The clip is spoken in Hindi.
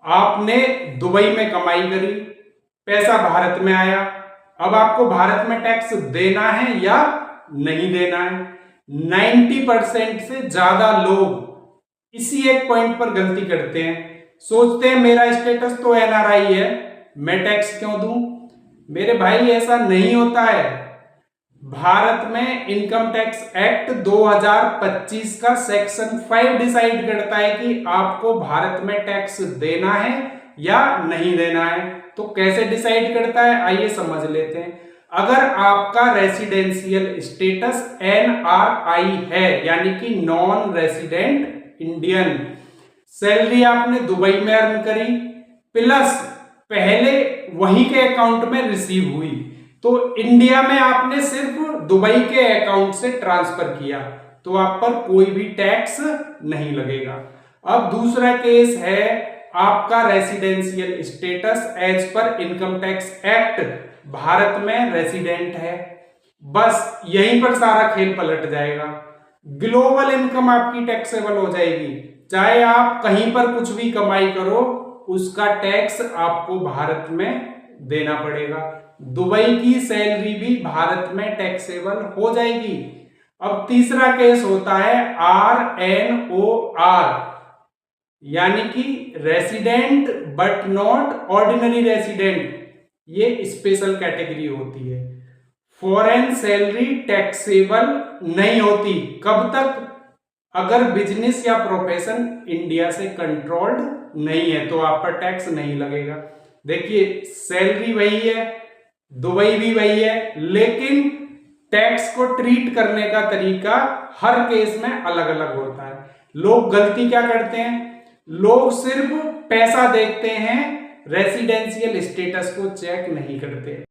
आपने दुबई में कमाई करी, पैसा भारत में आया, अब आपको भारत में टैक्स देना है या नहीं देना है। 90% से ज्यादा लोग इसी एक पॉइंट पर गलती करते हैं, सोचते हैं मेरा स्टेटस तो एनआरआई है, मैं टैक्स क्यों दूं। मेरे भाई ऐसा नहीं होता है। भारत में इनकम टैक्स एक्ट 2025 का सेक्शन 5 डिसाइड करता है कि आपको भारत में टैक्स देना है या नहीं देना है। तो कैसे डिसाइड करता है, आइए समझ लेते हैं। अगर आपका रेसिडेंशियल स्टेटस एनआरआई है, यानी कि नॉन रेसिडेंट इंडियन, सैलरी आपने दुबई में अर्न करी प्लस पहले वहीं के अकाउंट में रिसीव हुई, तो इंडिया में आपने सिर्फ दुबई के अकाउंट से ट्रांसफर किया, तो आप पर कोई भी टैक्स नहीं लगेगा। अब दूसरा केस है, आपका residential status as per income tax act Bharat में रेसिडेंट है, बस यहीं पर सारा खेल पलट जाएगा। ग्लोबल इनकम आपकी टैक्सेबल हो जाएगी, चाहे आप कहीं पर कुछ भी कमाई करो, उसका टैक्स आपको भारत में देना पड़ेगा। दुबई की सैलरी भी भारत में टैक्सेबल हो जाएगी। अब तीसरा केस होता है RNOR, यानी कि resident but not ordinary resident. ये स्पेशल कैटेगरी होती है, फॉरेन सैलरी टैक्सेबल नहीं होती। कब तक? अगर बिजनेस या प्रोफेशन इंडिया से कंट्रोल्ड नहीं है तो आप पर टैक्स नहीं लगेगा। देखिए, सैलरी वही है, दुबई भी वही है, लेकिन टैक्स को ट्रीट करने का तरीका हर केस में अलग अलग होता है। लोग गलती क्या करते हैं, लोग सिर्फ पैसा देखते हैं, रेसिडेंशियल स्टेटस को चेक नहीं करते।